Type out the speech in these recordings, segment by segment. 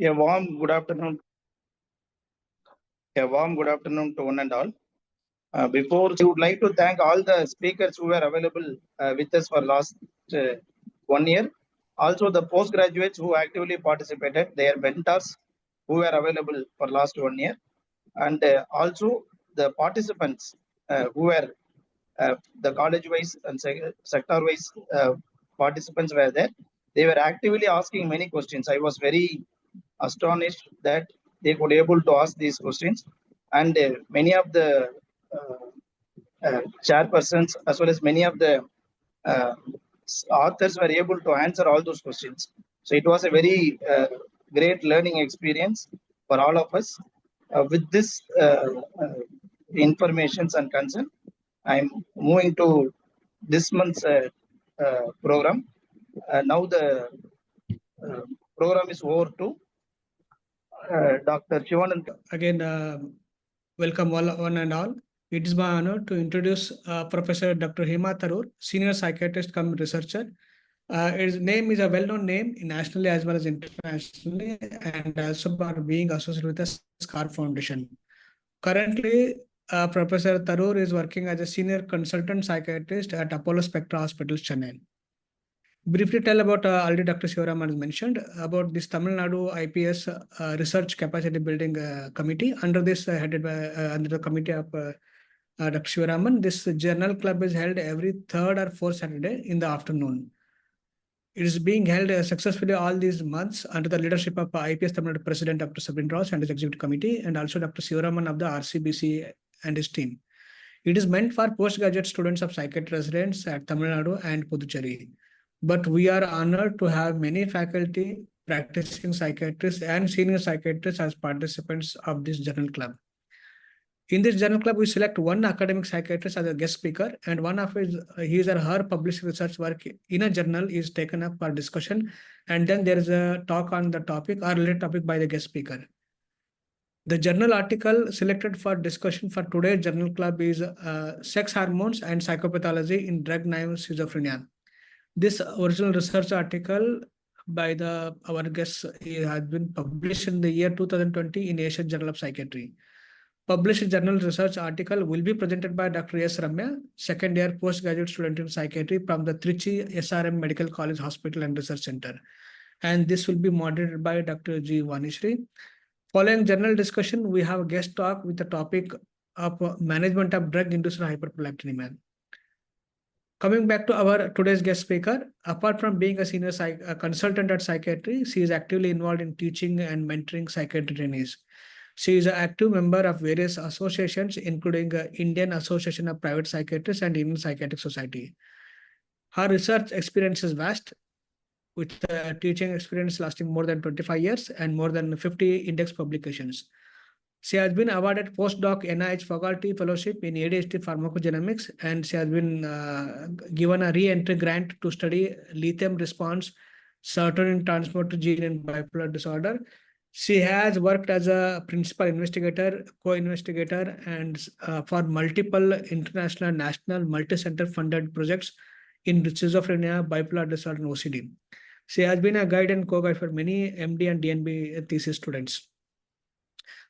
A warm good afternoon. A warm good afternoon to one and all. Before, I would like to thank all the speakers who were available with us for last 1 year. Also, the postgraduates who actively participated, their mentors who were available for last 1 year, and also the participants who were the college-wise and sector-wise participants were there. They were actively asking many questions. I was very astonished that they could able to ask these questions, and many of the chairpersons as well as many of the uh, authors were able to answer all those questions. So it was a very great learning experience for all of us. With this informations and concern, I'm moving to this month's program. Now the uh, program is over to Dr. Shivanand. Again, welcome one and all. It is my honor to introduce Professor Dr. Hema Tharoor, Senior Psychiatrist cum Researcher. His name is a well-known name nationally as well as internationally, and also by being associated with the SCARP Foundation. Currently, Professor Tharoor is working as a Senior Consultant Psychiatrist at Apollo Spectra Hospital, Chennai. Briefly tell about already Dr. Shivaraman has mentioned about this Tamil Nadu IPS Research Capacity Building Committee. Under this headed by under the committee of Dr. Shivaraman, this journal club is held every third or fourth Saturday in the afternoon. It is being held successfully all these months under the leadership of IPS Tamil Nadu President Dr. Sabin Ross and his executive committee, and also Dr. Shivaraman of the RCBC and his team. It is meant for postgraduate students of psychiatry residents at Tamil Nadu and Puducherry. But we are honored to have many faculty, practicing psychiatrists and senior psychiatrists as participants of this journal club. In this journal club, we select one academic psychiatrist as a guest speaker, and one of his or her published research work in a journal is taken up for discussion, and then there is a talk on the topic or related topic by the guest speaker. The journal article selected for discussion for today's journal club is Sex Hormones and Psychopathology in Drug-Naive Schizophrenia. This original research article by our guest has been published in the year 2020 in Asian Journal of Psychiatry. Published journal research article will be presented by Dr. S. Ramya, second year postgraduate student in psychiatry from the Trichy SRM Medical College Hospital and Research Center. And this will be moderated by Dr. G. Vanishri. Following journal discussion, we have a guest talk with the topic of management of drug-induced hyperprolactinemia. Coming back to our today's guest speaker, apart from being a senior consultant at psychiatry, she is actively involved in teaching and mentoring psychiatry trainees. She is an active member of various associations, including Indian Association of Private Psychiatrists and Indian Psychiatric Society. Her research experience is vast, with teaching experience lasting more than 25 years and more than 50 index publications. She has been awarded postdoc NIH faculty fellowship in ADHD pharmacogenomics, and she has been given a re-entry grant to study lithium response serotonin transporter gene in bipolar disorder. She has worked as a principal investigator, co-investigator, and for multiple international, national, multi-center funded projects in schizophrenia, bipolar disorder, and OCD. She has been a guide and co-guide for many MD and DNB thesis students.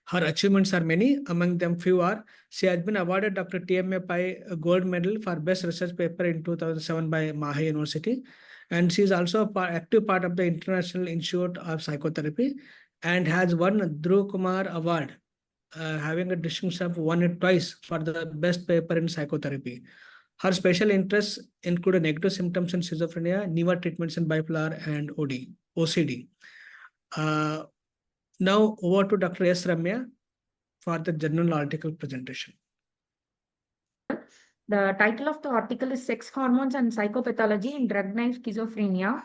Her achievements are many. Among them, few are: she has been awarded Dr. TMA Pai Gold Medal for Best Research Paper in 2007 by Maha University, and she is also an active part of the International Institute of Psychotherapy and has won Dhruv Kumar Award, having a distinction of won it twice for the best paper in psychotherapy. Her special interests include negative symptoms in schizophrenia, newer treatments in bipolar, and OCD. Now over to Dr. S. Ramya for the journal article presentation. The title of the article is Sex Hormones and Psychopathology in Drug-Naive Schizophrenia.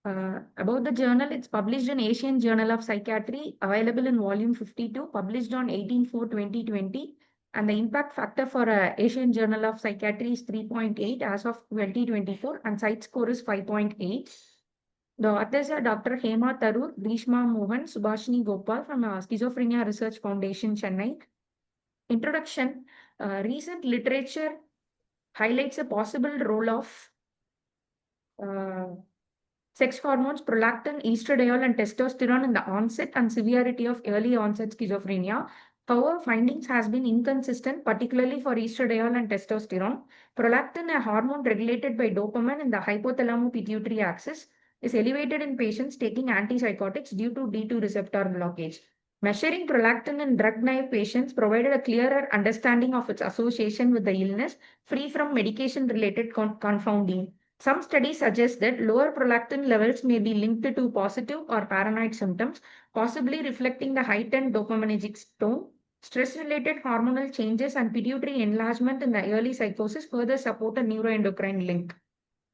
About the journal, it's published in Asian Journal of Psychiatry, available in volume 52, published on 18/4/2020. And the impact factor for Asian Journal of Psychiatry is 3.8 as of 2024, and site score is 5.8. The authors are Dr. Hema Tharoor, Grishma Mohan, Subhashini Gopal from Schizophrenia Research Foundation, Chennai. Introduction. Recent literature highlights a possible role of Sex hormones, prolactin, estradiol, and testosterone in the onset and severity of early onset schizophrenia. However, findings has been inconsistent, particularly for estradiol and testosterone. Prolactin, a hormone regulated by dopamine in the hypothalamo-pituitary axis, is elevated in patients taking antipsychotics due to D2 receptor blockage. Measuring prolactin in drug-naive patients provided a clearer understanding of its association with the illness, free from medication-related confounding. Some studies suggest that lower prolactin levels may be linked to positive or paranoid symptoms, possibly reflecting the heightened dopaminergic tone. Stress-related hormonal changes and pituitary enlargement in the early psychosis further support a neuroendocrine link.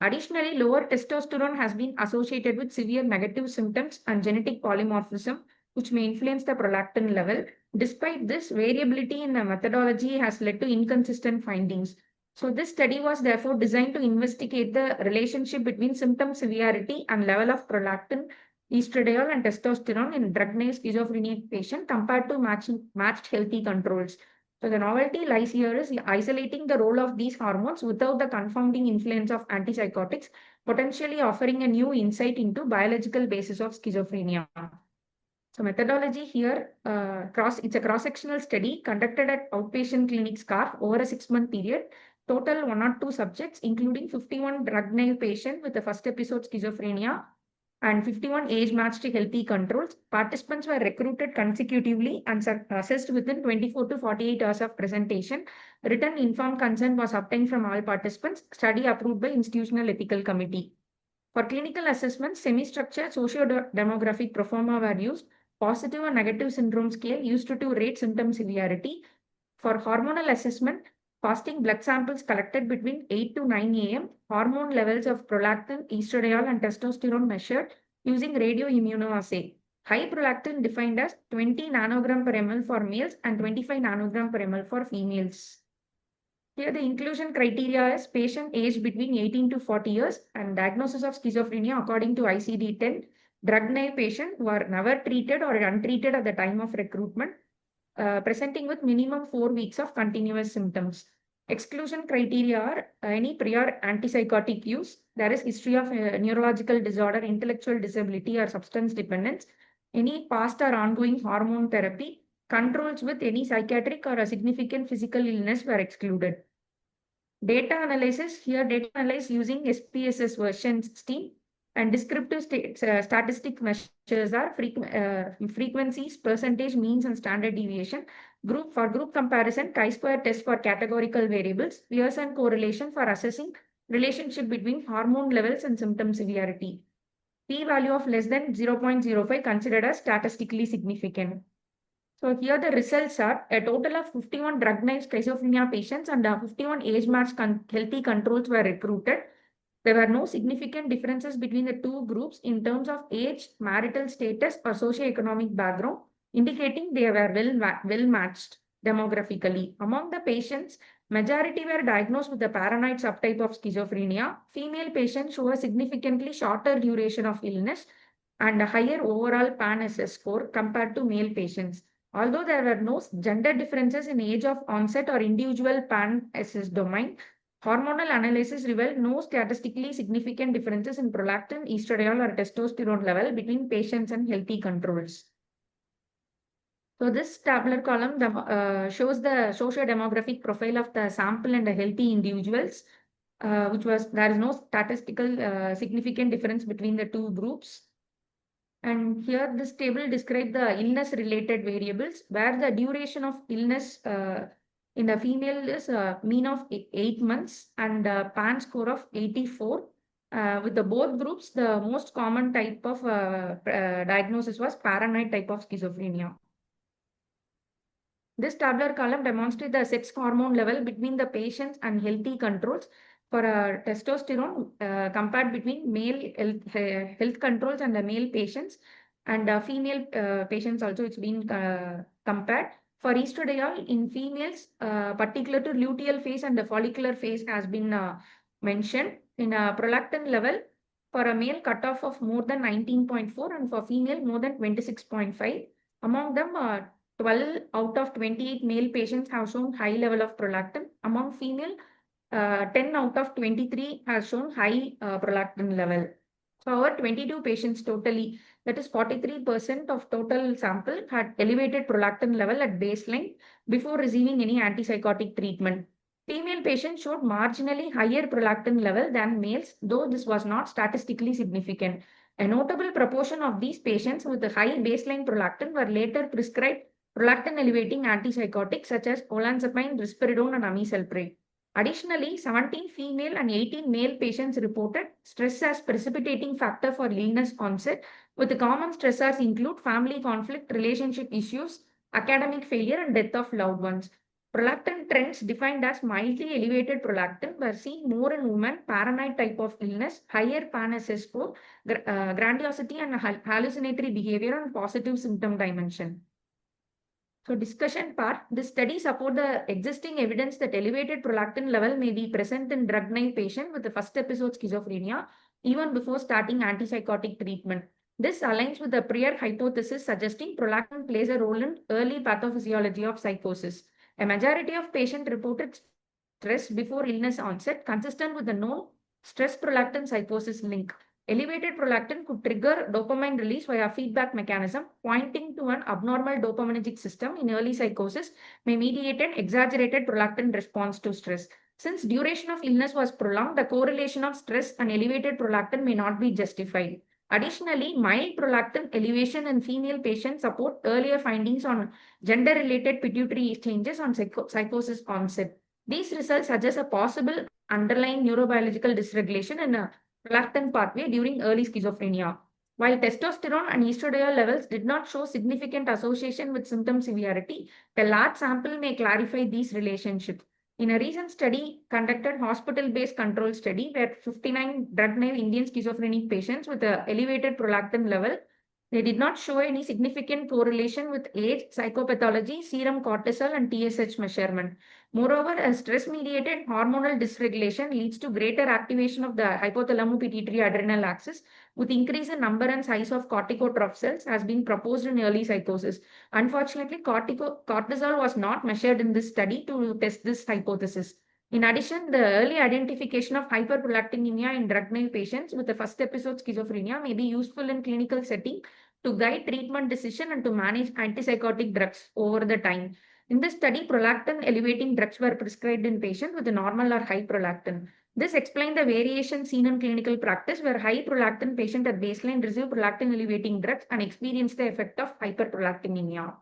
Additionally, lower testosterone has been associated with severe negative symptoms and genetic polymorphism, which may influence the prolactin level. Despite this, variability in the methodology has led to inconsistent findings. So this study was therefore designed to investigate the relationship between symptom severity and level of prolactin, estradiol, and testosterone in drug-naive schizophrenic patient compared to matched healthy controls. So the novelty lies here is isolating the role of these hormones without the confounding influence of antipsychotics, potentially offering a new insight into biological basis of schizophrenia. So methodology here, it's a cross-sectional study conducted at outpatient clinic CAsp over a 6-month period. Total 102 subjects, including 51 drug-naive patients with the first episode schizophrenia and 51 age-matched healthy controls. Participants were recruited consecutively and assessed within 24 to 48 hours of presentation. Written informed consent was obtained from all participants. Study approved by Institutional Ethical Committee. For clinical assessments, semi-structured socio-demographic proforma were used. Positive and negative syndrome scale used to rate symptom severity. For hormonal assessment, fasting blood samples collected between 8 to 9 a.m., hormone levels of prolactin, estradiol, and testosterone measured using radioimmunoassay. High prolactin defined as 20 nanogram per ml for males and 25 nanogram per ml for females. Here the inclusion criteria is patient aged between 18 to 40 years and diagnosis of schizophrenia according to ICD-10. Drug-naive patient were never treated or untreated at the time of recruitment. Presenting with minimum 4 weeks of continuous symptoms. Exclusion criteria are any prior antipsychotic use, there is history of neurological disorder, intellectual disability, or substance dependence, any past or ongoing hormone therapy, controls with any psychiatric or a significant physical illness were excluded. Data analysis, here data analysis using SPSS version 16. And descriptive statistic measures are frequencies, percentage, means, and standard deviation. For group comparison, chi-square test for categorical variables, Pearson correlation for assessing relationship between hormone levels and symptom severity. P-value of less than 0.05 considered as statistically significant. So here the results are a total of 51 drug-naive schizophrenia patients and 51 age-matched healthy controls were recruited. There were no significant differences between the two groups in terms of age, marital status, or socioeconomic background, indicating they were well matched demographically. Among the patients, majority were diagnosed with the paranoid subtype of schizophrenia. Female patients show a significantly shorter duration of illness and a higher overall PAN-SS score compared to male patients. Although there were no gender differences in age of onset or individual PAN-SS domain, hormonal analysis revealed no statistically significant differences in prolactin, estradiol, or testosterone level between patients and healthy controls. So this tabular column shows the socio-demographic profile of the sample and the healthy individuals, there is no statistical significant difference between the two groups. And here this table describes the illness-related variables, where the duration of illness in the female is a mean of 8 months and a PAN score of 84. With the both groups, the most common type of diagnosis was paranoid type of schizophrenia. This tabular column demonstrates the sex hormone level between the patients and healthy controls. For testosterone compared between male health controls and the male patients, and female patients also it's been compared. For estradiol in females, particular to luteal phase and the follicular phase has been mentioned. In a prolactin level, for a male cutoff of more than 19.4 and for female more than 26.5. Among them, 12 out of 28 male patients have shown high level of prolactin. Among female, 10 out of 23 has shown high prolactin level. However, 22 patients totally, that is 43% of total sample, had elevated prolactin level at baseline before receiving any antipsychotic treatment. Female patients showed marginally higher prolactin level than males, though this was not statistically significant. A notable proportion of these patients with a high baseline prolactin were later prescribed prolactin elevating antipsychotics such as olanzapine, risperidone, and amisulpride. Additionally, 17 female and 18 male patients reported stress as precipitating factor for illness onset, with the common stressors include family conflict, relationship issues, academic failure, and death of loved ones. Prolactin trends defined as mildly elevated prolactin were seen more in women, paranoid type of illness, higher PAN-SS score, grandiosity and hallucinatory behavior, and positive symptom dimension. So discussion part, this study support the existing evidence that elevated prolactin level may be present in drug-naive patient with the first episode schizophrenia even before starting antipsychotic treatment. This aligns with the prior hypothesis suggesting prolactin plays a role in early pathophysiology of psychosis. A majority of patients reported stress before illness onset, consistent with the known stress-prolactin psychosis link. Elevated prolactin could trigger dopamine release via feedback mechanism, pointing to an abnormal dopaminergic system in early psychosis may mediate an exaggerated prolactin response to stress. Since duration of illness was prolonged, the correlation of stress and elevated prolactin may not be justified. Additionally, mild prolactin elevation in female patients support earlier findings on gender-related pituitary changes on psychosis onset. These results suggest a possible underlying neurobiological dysregulation in a prolactin pathway during early schizophrenia. While testosterone and estradiol levels did not show significant association with symptom severity, a large sample may clarify these relationships. In a recent study conducted hospital-based control study where 59 drug-naive Indian schizophrenic patients with an elevated prolactin level, they did not show any significant correlation with age, psychopathology, serum cortisol, and TSH measurement. Moreover, a stress-mediated hormonal dysregulation leads to greater activation of the hypothalamo-pituitary adrenal axis with increase in number and size of corticotroph cells has been proposed in early psychosis. Unfortunately, cortisol was not measured in this study to test this hypothesis. In addition, the early identification of hyperprolactinemia in drug-naive patients with the first episode schizophrenia may be useful in clinical setting to guide treatment decision and to manage antipsychotic drugs over the time. In this study, prolactin elevating drugs were prescribed in patients with a normal or high prolactin. This explained the variation seen in clinical practice where high prolactin patient at baseline received prolactin elevating drugs and experienced the effect of hyperprolactinemia.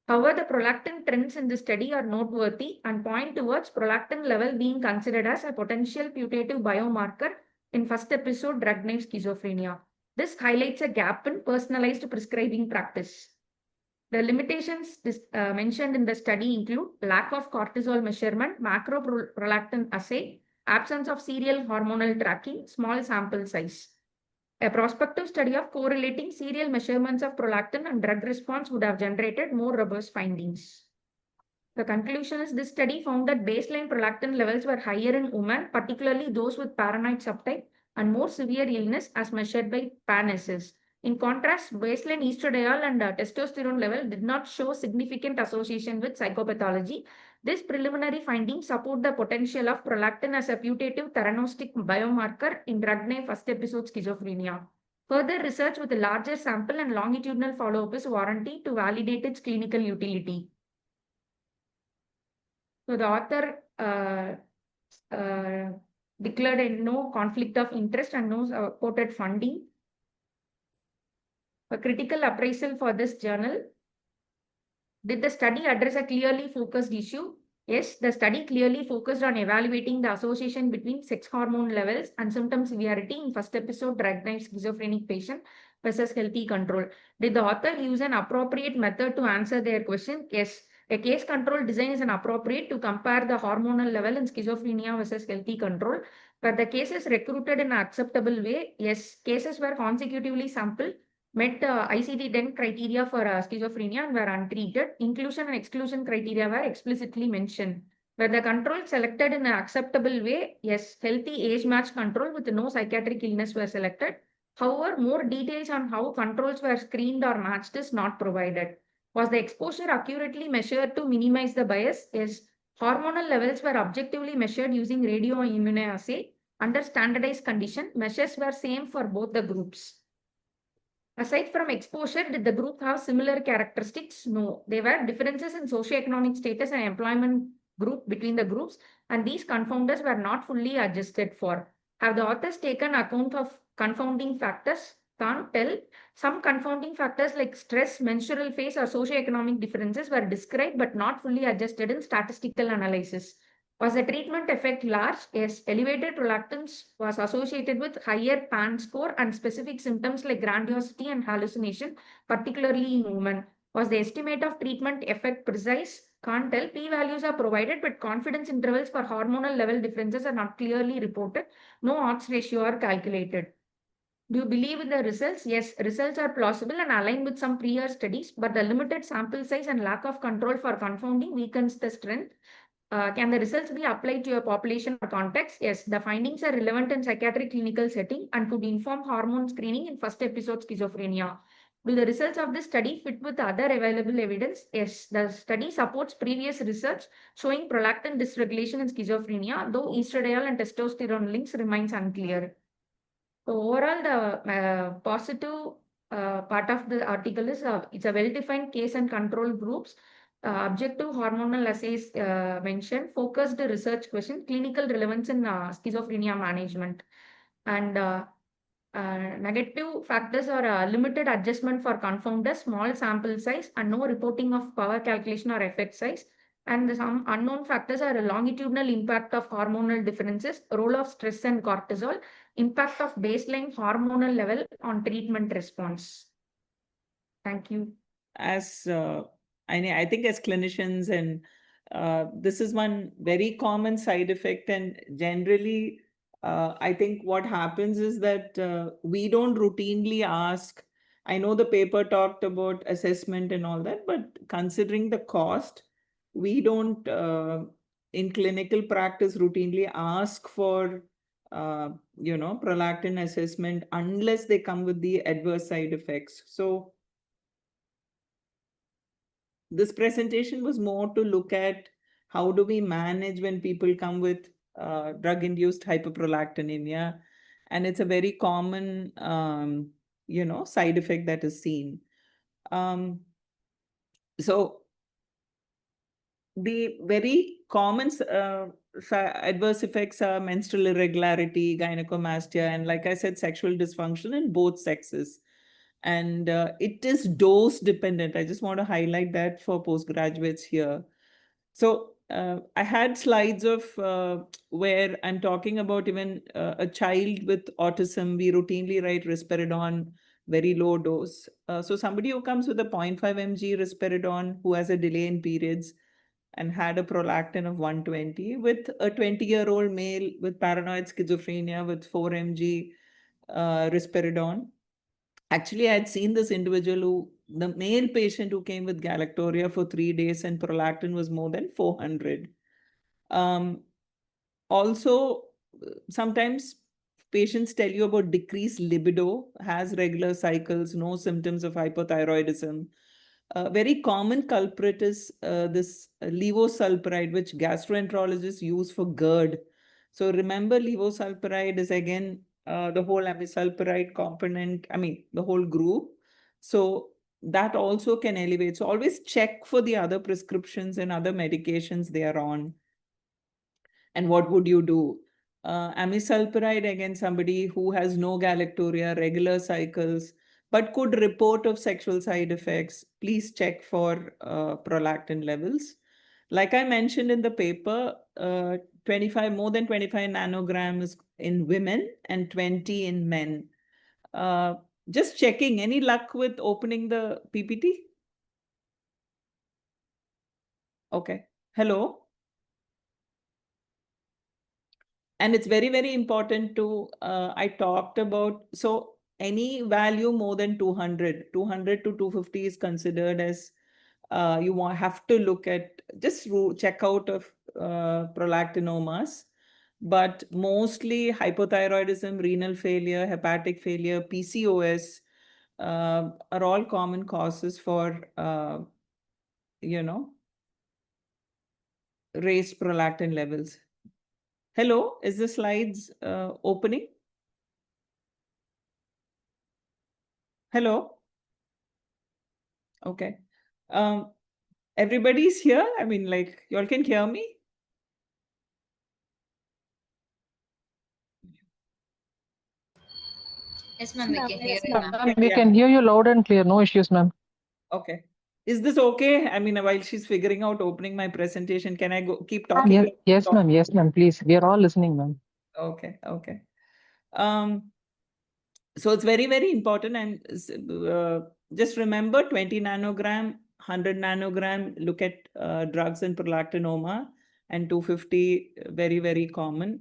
However, the prolactin trends in this study are noteworthy and point towards prolactin level being considered as a potential putative biomarker in first episode drug-naive schizophrenia. This highlights a gap in personalized prescribing practice. The limitations mentioned in the study include lack of cortisol measurement, macroprolactin assay, absence of serial hormonal tracking, small sample size. A prospective study of correlating serial measurements of prolactin and drug response would have generated more robust findings. The conclusion is this study found that baseline prolactin levels were higher in women, particularly those with paranoid subtype and more severe illness as measured by PAN-SS. In contrast, baseline estradiol and testosterone level did not show significant association with psychopathology. This preliminary findings support the potential of prolactin as a putative theranostic biomarker in drug-naive first episode schizophrenia. Further research with a larger sample and longitudinal follow-up is warranted to validate its clinical utility. So the author declared a no conflict of interest and no quoted funding. A critical appraisal for this journal. Did the study address a clearly focused issue? Yes, the study clearly focused on evaluating the association between sex hormone levels and symptom severity in first episode drug-naive schizophrenic patient versus healthy control. Did the author use an appropriate method to answer their question? Yes. A case control design is appropriate to compare the hormonal level in schizophrenia versus healthy control. Were the cases recruited in an acceptable way? Yes. Cases were consecutively sampled, met ICD-10 criteria for schizophrenia and were untreated. Inclusion and exclusion criteria were explicitly mentioned. Were the control selected in an acceptable way? Yes. Healthy age-matched control with no psychiatric illness were selected. However, more details on how controls were screened or matched is not provided. Was the exposure accurately measured to minimize the bias? Yes. Hormonal levels were objectively measured using radioimmunoassay under standardized condition, measures were same for both the groups. Aside from exposure, did the group have similar characteristics? No. There were differences in socioeconomic status and employment group between the groups, and these confounders were not fully adjusted for. Have the authors taken account of confounding factors? Can't tell. Some confounding factors like stress, menstrual phase, or socioeconomic differences were described but not fully adjusted in statistical analysis. Was the treatment effect large? Yes. Elevated prolactins was associated with higher PAN score and specific symptoms like grandiosity and hallucination, particularly in women. Was the estimate of treatment effect precise? Can't tell. P-values are provided, but confidence intervals for hormonal level differences are not clearly reported. No odds ratio are calculated. Do you believe in the results? Yes, results are plausible and aligned with some prior studies, but the limited sample size and lack of control for confounding weakens the strength. Can the results be applied to your population or context? Yes, the findings are relevant in psychiatric clinical setting and could inform hormone screening in first episode schizophrenia. Will the results of this study fit with other available evidence? Yes, the study supports previous research showing prolactin dysregulation in schizophrenia, though estradiol and testosterone links remains unclear. So overall, the positive part of the article is it's a well-defined case and control groups. Objective hormonal assays mentioned, focused research question, clinical relevance in schizophrenia management. And negative factors are limited adjustment for confounders, small sample size, and no reporting of power calculation or effect size. And some unknown factors are a longitudinal impact of hormonal differences, role of stress and cortisol, impact of baseline hormonal level on treatment response. Thank you. As I think as clinicians, and this is one very common side effect, and generally I think what happens is that we don't routinely ask. I know the paper talked about assessment and all that, but considering the cost, we don't in clinical practice routinely ask for prolactin assessment unless they come with the adverse side effects. So this presentation was more to look at how do we manage when people come with drug-induced hyperprolactinemia, and it's a very common side effect that is seen. So the very common adverse effects are menstrual irregularity, gynecomastia, and like I said, sexual dysfunction in both sexes. And it is dose dependent. I just want to highlight that for postgraduates here. So I had slides of where I'm talking about even a child with autism. We routinely write risperidone, very low dose. So somebody who comes with a 0.5 mg risperidone who has a delay in periods and had a prolactin of 120 with a 20-year-old male with paranoid schizophrenia with 4 mg risperidone. Actually, I had seen this individual the male patient who came with galactoria for 3 days and prolactin was more than 400. Also, sometimes patients tell you about decreased libido, has regular cycles, no symptoms of hypothyroidism. A very common culprit is this levosulpiride, which gastroenterologists use for GERD. So remember, levosulpiride is again the whole amisulpiride component, the whole group. So that also can elevate. So always check for the other prescriptions and other medications they are on. And what would you do? Amisulpiride, again, somebody who has no galactoria, regular cycles, but could report of sexual side effects, please check for prolactin levels. Like I mentioned in the paper, more than 25 nanograms in women and 20 in men. Just checking, any luck with opening the PPT? Okay. Hello? And it's very, very important to, I talked about, so any value more than 200 to 250 is considered as, have to look at, just check out of prolactinomas, but mostly hypothyroidism, renal failure, hepatic failure, PCOS are all common causes for, raised prolactin levels. Hello, is the slides opening? Hello? Okay. Everybody's here? I mean, like, you all can hear me? Yes, ma'am, we can hear you, ma'am. Ma'am, we can hear you loud and clear. No issues, ma'am. Okay. Is this okay? I mean, while she's figuring out opening my presentation, can I go keep talking? Yes, yes, ma'am. Yes, ma'am. Please. We are all listening, ma'am. Okay, okay. So it's very, very important. And just remember 20 nanogram, 100 nanogram, look at drugs and prolactinoma, and 250, very, very common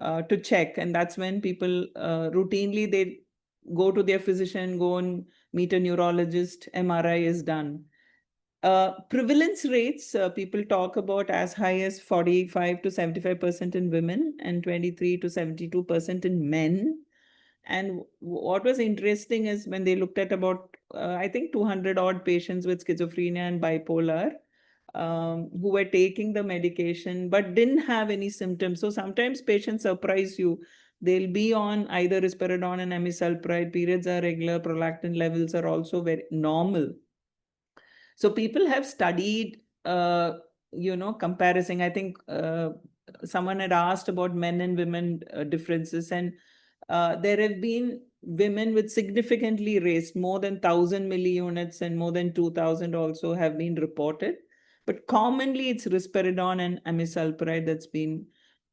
to check. And that's when people routinely, they go to their physician, go and meet a neurologist, MRI is done. Prevalence rates, people talk about as high as 45 to 75% in women and 23 to 72% in men. And what was interesting is when they looked at about, I think 200 odd patients with schizophrenia and bipolar who were taking the medication but didn't have any symptoms. So sometimes patients surprise you. They'll be on either risperidone and amisulpride, periods are regular, prolactin levels are also very normal. So people have studied, comparison. I think someone had asked about men and women differences, and there have been women with significantly raised, more than 1,000 milliunits and more than 2,000 also have been reported. But commonly it's risperidone and amisulpride that's been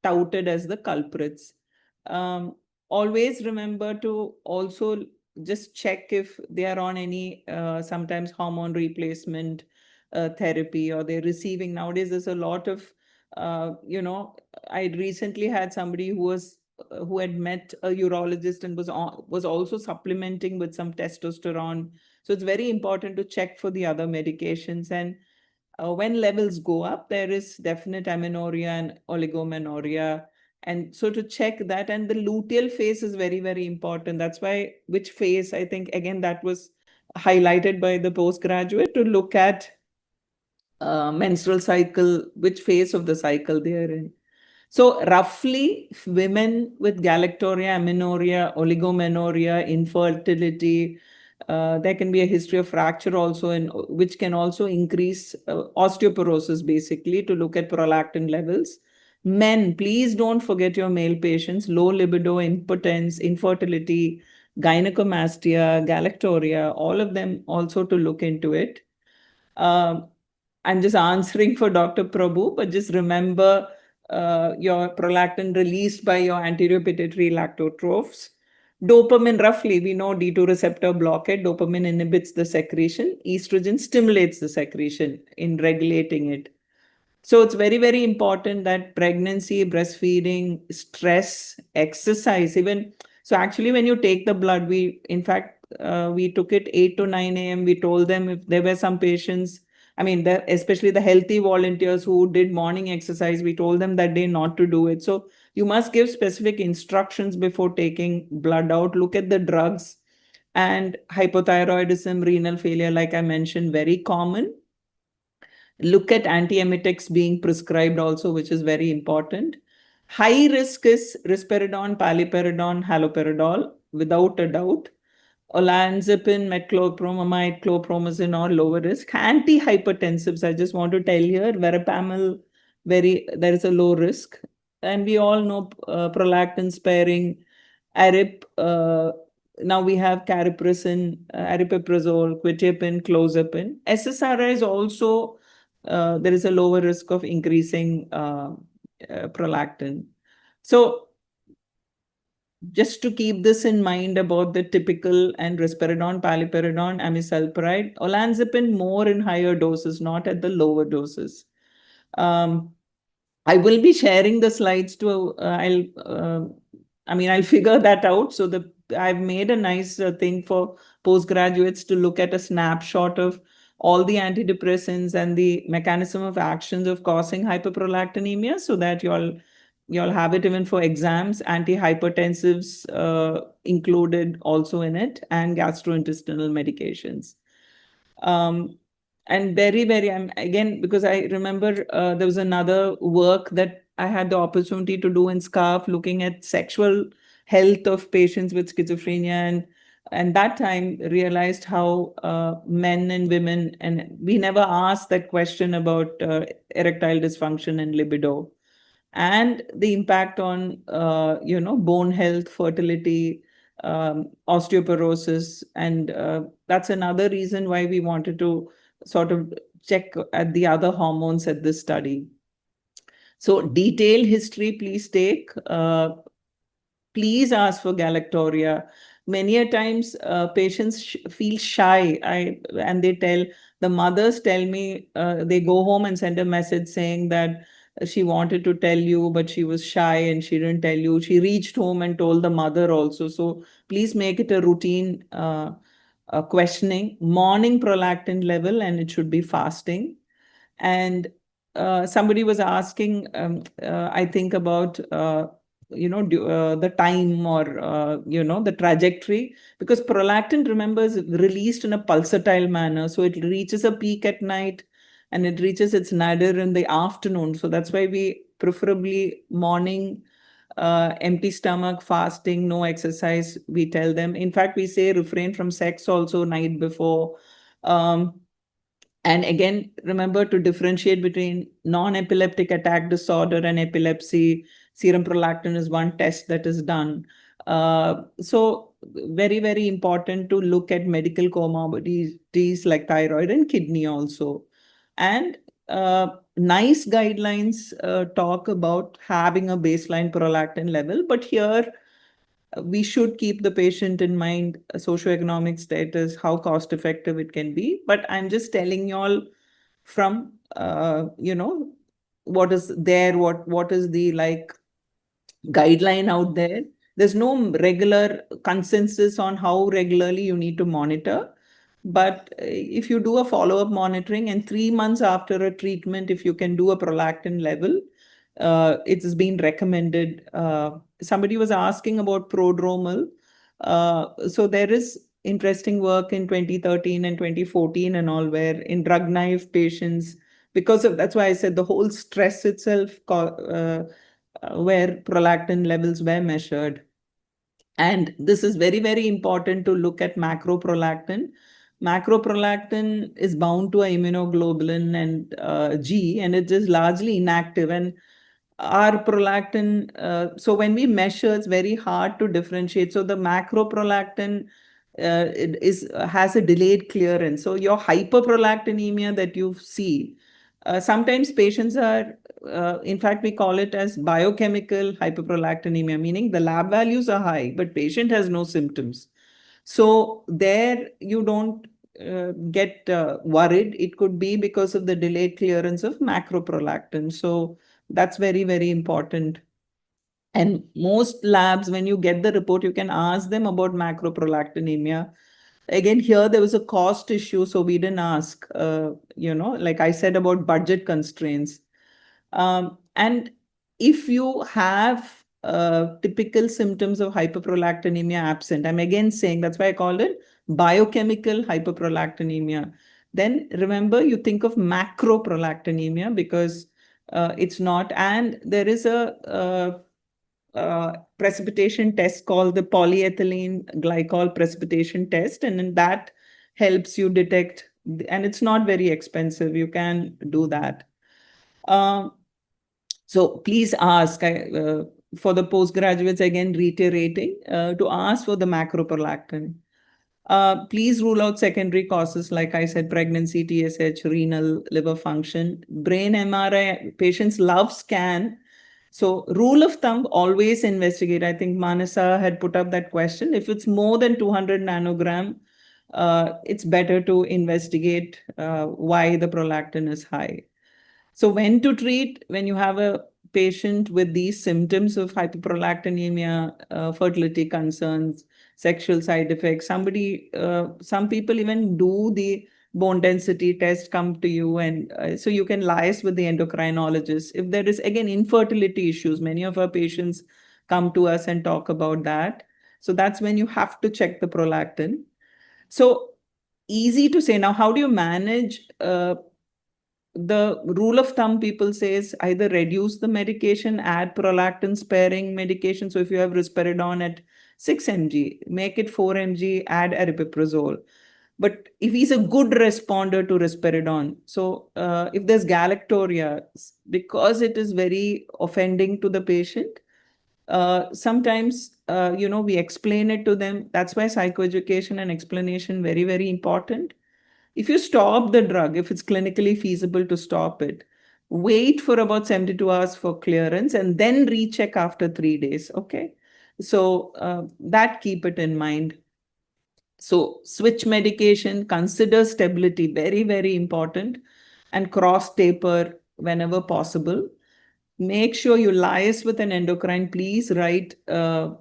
touted as the culprits. Always remember to also just check if they are on any sometimes hormone replacement therapy, or they're receiving. Nowadays there's a lot of I recently had somebody who had met a urologist and was also supplementing with some testosterone. So it's very important to check for the other medications. And when levels go up, there is definite amenorrhea and oligomenorrhea. And so to check that, and the luteal phase is very, very important. That's why, which phase, I think, again, that was highlighted by the postgraduate, to look at menstrual cycle, which phase of the cycle they are in. So roughly, women with galactorrhea, amenorrhea, oligomenorrhea, infertility, there can be a history of fracture also, which can also increase osteoporosis, basically, to look at prolactin levels. Men, please don't forget your male patients, low libido, impotence, infertility, gynecomastia, galactorrhea, all of them also to look into it. I'm just answering for Dr. Prabhu, but just remember your prolactin released by your anterior pituitary lactotrophs. Dopamine, roughly, we know D2 receptor blockade, dopamine inhibits the secretion. Estrogen stimulates the secretion in regulating it. So it's very, very important that pregnancy, breastfeeding, stress, exercise, even. So actually, when you take the blood, we took it 8 to 9 a.m. We told them if there were some patients, especially the healthy volunteers who did morning exercise, we told them that day not to do it. So you must give specific instructions before taking blood out. Look at the drugs. And hypothyroidism, renal failure, like I mentioned, very common. Look at antiemetics being prescribed also, which is very important. High risk is risperidone, paliperidone, haloperidol, without a doubt. Olanzapine, metclopramide, chlorpromazine, or lower risk. Antihypertensives, I just want to tell here, verapamil, there is a low risk. And we all know prolactin sparing, arip, now we have cariprazine, aripiprazole, quetiapine, clozapine. SSRI is also, there is a lower risk of increasing prolactin. So just to keep this in mind about the typical, and risperidone, paliperidone, amisulpride, olanzapine more in higher doses, not at the lower doses. I will be sharing the slides to, I'll figure that out. So I've made a nice thing for postgraduates to look at a snapshot of all the antidepressants and the mechanism of actions of causing hyperprolactinemia, so that you'll have it even for exams. Antihypertensives included also in it, and gastrointestinal medications. And very, very, again, because I remember there was another work that I had the opportunity to do in CAsp, looking at sexual health of patients with schizophrenia, and that time realized how men and women, and we never asked that question about erectile dysfunction and libido, and the impact on bone health, fertility, osteoporosis, and that's another reason why we wanted to sort of check at the other hormones at this study. So detailed history, please take. Please ask for galactoria. Many a times patients feel shy, and the mothers tell me, they go home and send a message saying that she wanted to tell you, but she was shy and she didn't tell you. She reached home and told the mother also. So please make it a routine questioning. Morning prolactin level, and it should be fasting. And somebody was asking, I think about the time or the trajectory, because prolactin, remember, is released in a pulsatile manner, so it reaches a peak at night and it reaches its nadir in the afternoon. So that's why we preferably morning, empty stomach, fasting, no exercise, we tell them. In fact, we say refrain from sex also night before. And again, remember to differentiate between non-epileptic attack disorder and epilepsy. Serum prolactin is one test that is done. So very, very important to look at medical comorbidities like thyroid and kidney also. And NICE guidelines talk about having a baseline prolactin level, but here we should keep the patient in mind, socioeconomic status, how cost effective it can be. But I'm just telling you all from, what is there, what is the guideline out there. There's no regular consensus on how regularly you need to monitor. But if you do a follow-up monitoring and 3 months after a treatment, if you can do a prolactin level, it's been recommended. Somebody was asking about prodromal. So there is interesting work in 2013 and 2014 and all, where in drug naive patients, that's why I said the whole stress itself, where prolactin levels were measured. And this is very, very important to look at macroprolactin. Macroprolactin is bound to a immunoglobulin and G, and it is largely inactive. And our prolactin, so when we measure, it's very hard to differentiate. So the macroprolactin has a delayed clearance. So your hyperprolactinemia that you see, sometimes patients are, in fact, we call it as biochemical hyperprolactinemia, meaning the lab values are high, but patient has no symptoms. So there you don't get worried. It could be because of the delayed clearance of macroprolactin. So that's very, very important. And most labs, when you get the report, you can ask them about macroprolactinemia. Again, here there was a cost issue, so we didn't ask, like I said about budget constraints. And if you have typical symptoms of hyperprolactinemia absent, I'm again saying, that's why I called it biochemical hyperprolactinemia. Then remember, you think of macroprolactinemia because it's not. And there is a precipitation test called the polyethylene glycol precipitation test, and then that helps you detect, and it's not very expensive. You can do that. So please ask, for the postgraduates, again reiterating, to ask for the macroprolactin. Please rule out secondary causes, like I said, pregnancy, TSH, renal, liver function, brain MRI. Patients love scan. So rule of thumb, always investigate. I think Manasa had put up that question. If it's more than 200 nanogram, it's better to investigate why the prolactin is high. So when to treat? When you have a patient with these symptoms of hyperprolactinemia, fertility concerns, sexual side effects. Some people even do the bone density test, come to you, and so you can liaise with the endocrinologist. If there is, again, infertility issues, many of our patients come to us and talk about that. So that's when you have to check the prolactin. So easy to say. Now, how do you manage the rule of thumb people say is either reduce the medication, add prolactin sparing medication. So if you have risperidone at 6 mg, make it 4 mg, add aripiprazole. But if he's a good responder to risperidone, so if there's galactoria, because it is very offending to the patient, sometimes, we explain it to them. That's why psychoeducation and explanation very, very important. If you stop the drug, if it's clinically feasible to stop it, wait for about 72 hours for clearance and then recheck after 3 days. Okay. So that keep it in mind. So switch medication, consider stability, very, very important, and cross taper whenever possible. Make sure you liaise with an endocrine. Please write a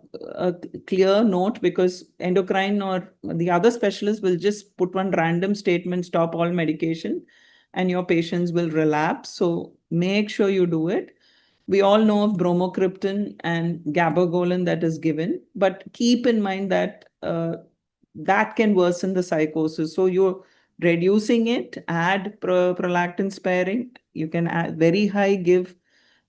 clear note, because endocrine or the other specialist will just put one random statement, stop all medication, and your patients will relapse. So make sure you do it. We all know of bromocriptine and gabagoline that is given, but keep in mind that that can worsen the psychosis. So you're reducing it, add prolactin sparing. You can add very high, give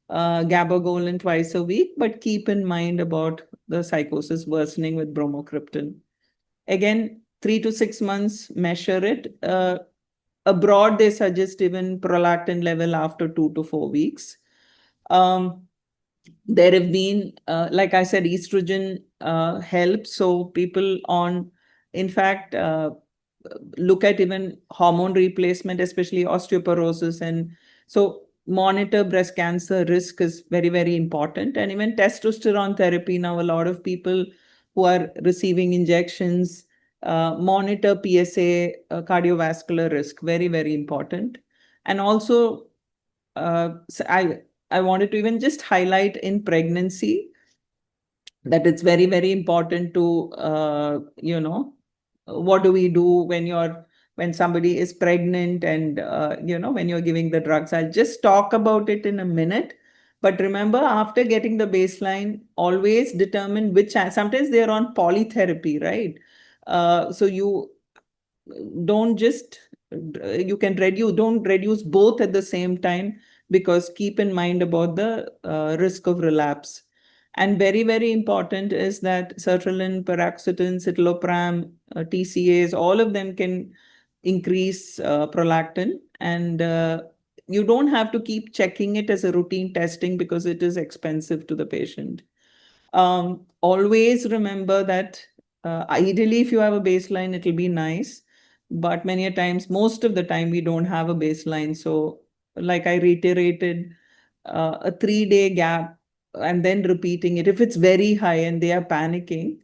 gabagoline twice a week, but keep in mind about the psychosis worsening with bromocriptine. Again, 3 to 6 months, measure it. Abroad, they suggest even prolactin level after 2 to 4 weeks. There have been, like I said, estrogen helps. So people on, in fact, look at even hormone replacement, especially osteoporosis. And so monitor breast cancer risk is very, very important. And even testosterone therapy. Now, a lot of people who are receiving injections, monitor PSA, cardiovascular risk, very, very important. And also, so I wanted to even just highlight in pregnancy that it's very, very important to, what do we do when somebody is pregnant and, when you're giving the drugs. I'll just talk about it in a minute. But remember, after getting the baseline, always determine which, sometimes they're on polytherapy, right? So you don't just, don't reduce both at the same time, because keep in mind about the risk of relapse. And very, very important is that sertraline, paroxetine, citalopram, TCAs, all of them can increase prolactin. And you don't have to keep checking it as a routine testing, because it is expensive to the patient. Always remember that ideally, if you have a baseline, it'll be nice. But many a times, most of the time, we don't have a baseline. So like I reiterated, a 3-day gap and then repeating it. If it's very high and they are panicking,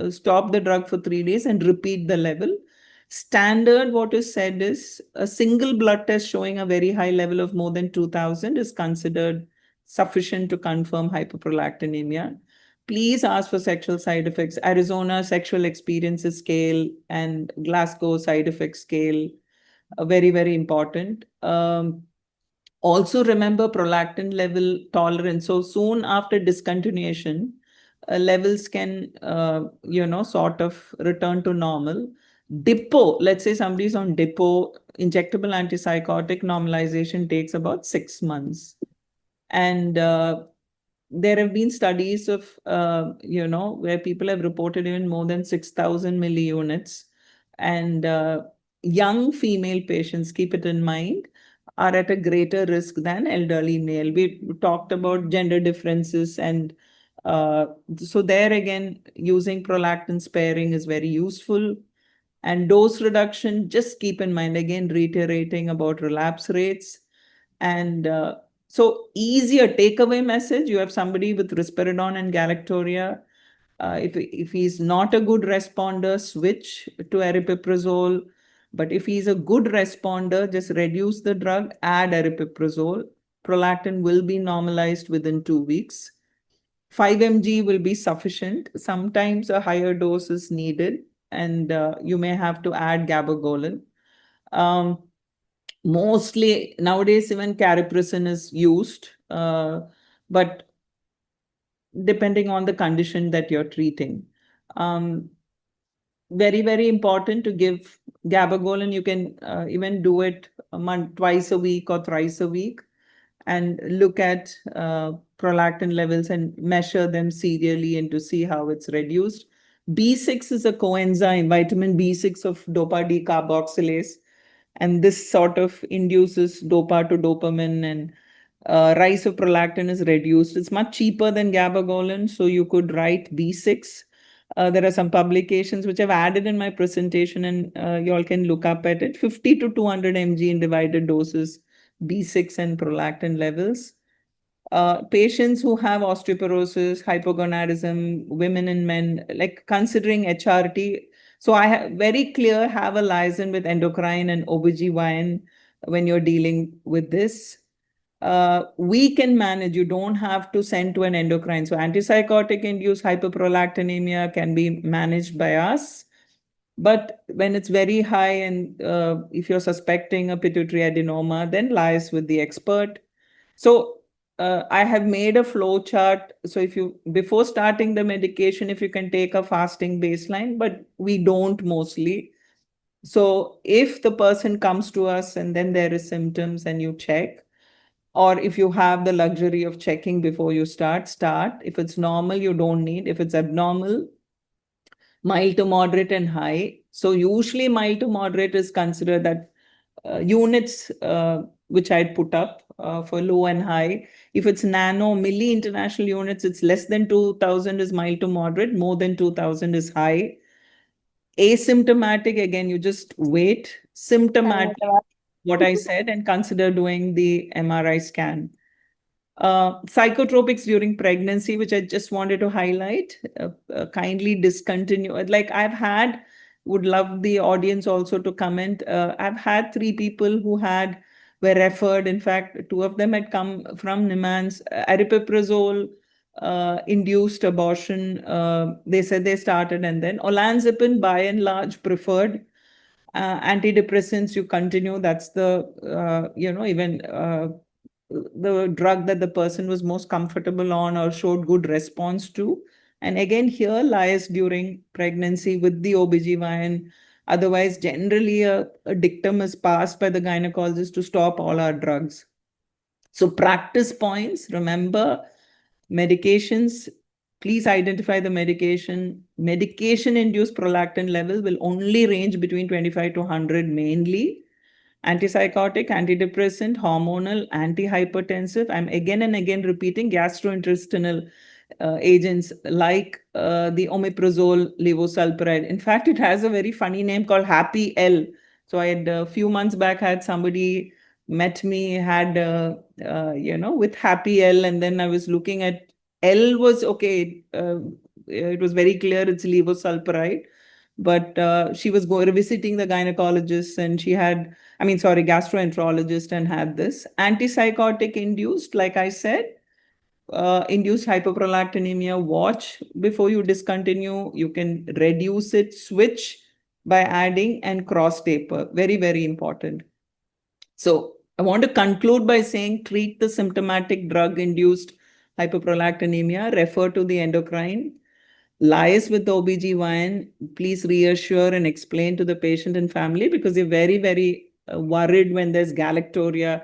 stop the drug for 3 days and repeat the level. Standard, what is said is a single blood test showing a very high level of more than 2000 is considered sufficient to confirm hyperprolactinemia. Please ask for sexual side effects. Arizona Sexual Experiences Scale and Glasgow Side Effects Scale are very, very important. Also remember prolactin level tolerance. So soon after discontinuation, levels can, sort of return to normal. Depot, let's say somebody's on depot, injectable antipsychotic, normalization takes about 6 months. And there have been studies of, where people have reported even more than 6,000 milliunits. And young female patients, keep it in mind, are at a greater risk than elderly male. We talked about gender differences. And so there again, using prolactin sparing is very useful. And dose reduction, just keep in mind, again, reiterating about relapse rates. And so easier takeaway message, you have somebody with risperidone and galactoria. If he's not a good responder, switch to aripiprazole. But if he's a good responder, just reduce the drug, add aripiprazole. Prolactin will be normalized within 2 weeks. 5 mg will be sufficient. Sometimes a higher dose is needed, and you may have to add gabagoline. Mostly nowadays, even cariprazine is used, but depending on the condition that you're treating. Very, very important to give gabagoline, you can even do it twice a week or thrice a week, and look at prolactin levels and measure them serially and to see how it's reduced. B6 is a coenzyme, vitamin B6 of dopa decarboxylase, and this sort of induces dopa to dopamine, and rise of prolactin is reduced. It's much cheaper than gabagoline, so you could write B6. There are some publications which I've added in my presentation, and you all can look up at it. 50 to 200 mg in divided doses, B6 and prolactin levels. Patients who have osteoporosis, hypogonadism, women and men, like considering HRT. So I have very clear, have a liaison with endocrine and OBGYN when you're dealing with this. We can manage, you don't have to send to an endocrine. So antipsychotic induced hyperprolactinemia can be managed by us. But when it's very high, and if you're suspecting a pituitary adenoma, then liaise with the expert. So I have made a flow chart. So if you, before starting the medication, if you can take a fasting baseline, but we don't mostly. So if the person comes to us and then there is symptoms and you check, or if you have the luxury of checking before you start. If it's normal, you don't need. If it's abnormal, mild to moderate and high. So usually mild to moderate is considered that units which I'd put up for low and high. If it's nano milli international units, it's less than 2000 is mild to moderate, more than 2000 is high. Asymptomatic, again, you just wait. Symptomatic, what I said, and consider doing the MRI scan. Psychotropics during pregnancy, which I just wanted to highlight, kindly discontinue. Like would love the audience also to comment. I've had 3 people who were referred. In fact, 2 of them had come from Niman's. Aripiprazole induced abortion. They said they started, and then olanzapine by and large preferred. Antidepressants, you continue. That's the, even the drug that the person was most comfortable on or showed good response to. And again, here lies during pregnancy with the OBGYN. Otherwise, generally a dictum is passed by the gynecologist to stop all our drugs. So practice points, remember, medications, please identify the medication. Medication-induced prolactin level will only range between 25 to 100 mainly. Antipsychotic, antidepressant, hormonal, antihypertensive. I'm again and again repeating gastrointestinal agents like the omeprazole, levosulpiride. In fact, it has a very funny name called Happy L. So I had a few months back had somebody met me, had with Happy L, and then I was looking at L was okay. It was very clear it's levosulpiride. But she was visiting the gynecologist, and she had, gastroenterologist, and had this antipsychotic induced, like I said, induced hyperprolactinemia. Watch before you discontinue. You can reduce it, switch by adding, and cross taper. Very, very important. So I want to conclude by saying treat the symptomatic drug-induced hyperprolactinemia, refer to the endocrine, liaise with the OBGYN. Please reassure and explain to the patient and family, because they're very, very worried when there's galactoria.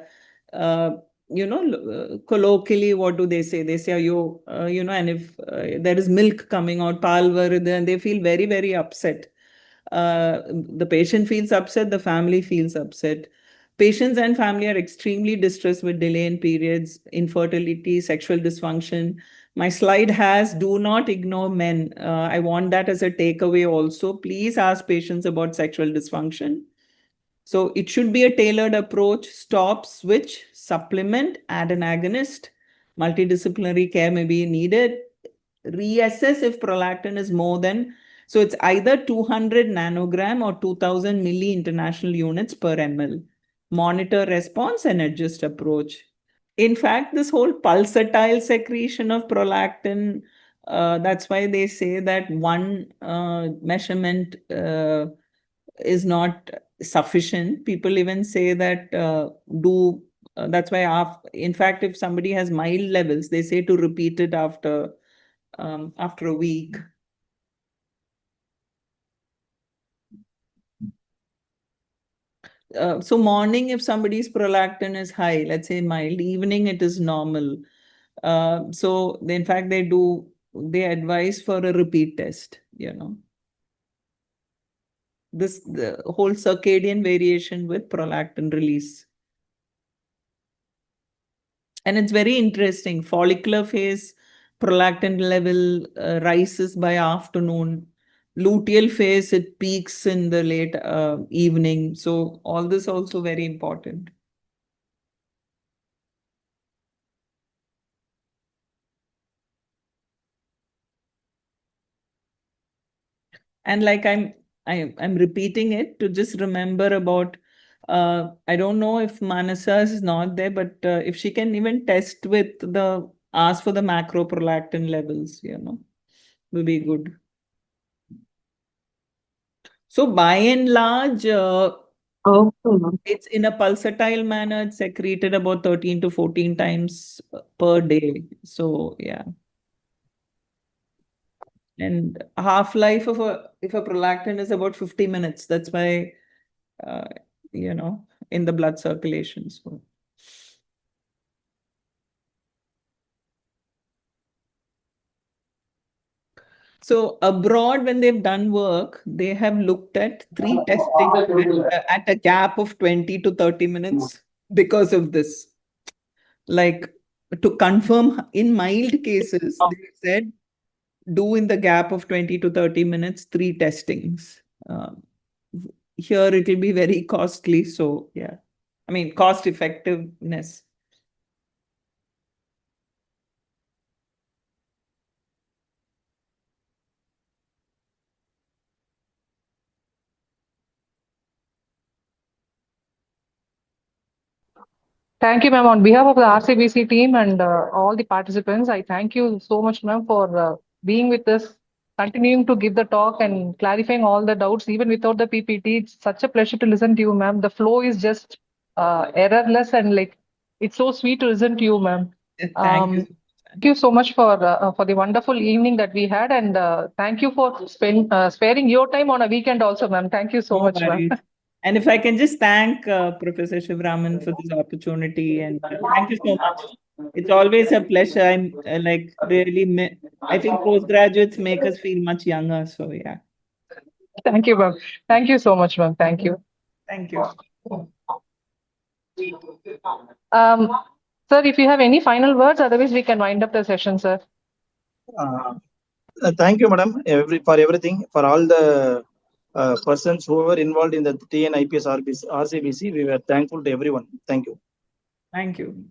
Colloquially, what do they say? They say, and if there is milk coming out, palvar, then they feel very, very upset. The patient feels upset, the family feels upset. Patients and family are extremely distressed with delay in periods, infertility, sexual dysfunction. My slide has, do not ignore men. I want that as a takeaway also. Please ask patients about sexual dysfunction. So it should be a tailored approach. Stop, switch, supplement, add an agonist. Multidisciplinary care may be needed. Reassess if prolactin is more than, so it's either 200 nanogram or 2000 milli international units per ml. Monitor response and adjust approach. In fact, this whole pulsatile secretion of prolactin, that's why they say that one measurement is not sufficient. People even say that that's why, in fact, if somebody has mild levels, they say to repeat it after a week. So morning, if somebody's prolactin is high, let's say mild, evening it is normal. So in fact, they advise for a repeat test, the whole circadian variation with prolactin release. And it's very interesting. Follicular phase prolactin level rises by afternoon. Luteal phase, it peaks in the late evening. So all this also very important. And like I'm repeating it to just remember about, I don't know if Manasa is not there, but if she can even test with ask for the macroprolactin levels, will be good. So by and large, it's in a pulsatile manner, it's secreted about 13 to 14 times per day. So yeah. And half-life if a prolactin is about 50 minutes. That's why, in the blood circulation. So abroad, when they've done work, they have looked at 3 testing at a gap of 20 to 30 minutes because of this. Like to confirm in mild cases, they said do in the gap of 20 to 30 minutes, 3 testings. Here it will be very costly. So yeah, I mean, cost effectiveness. Thank you, ma'am. On behalf of the RCBC team and all the participants, I thank you so much, ma'am, for being with us, continuing to give the talk and clarifying all the doubts, even without the PPT. It's such a pleasure to listen to you, ma'am. The flow is just errorless and it's so sweet to listen to you, ma'am. Thank you. Thank you so much for the wonderful evening that we had, and thank you for sparing your time on a weekend also, ma'am. Thank you so much, ma'am. And if I can just thank Professor Shivraman for this opportunity, and thank you so much. It's always a pleasure. I'm really, I think postgraduates make us feel much younger. So yeah. Thank you, ma'am. Thank you so much, ma'am. Thank you. Thank you. Sir, if you have any final words, otherwise we can wind up the session, sir. Thank you, madam, for everything, for all the persons who were involved in the TN IPS RCBC. We were thankful to everyone. Thank you. Thank you.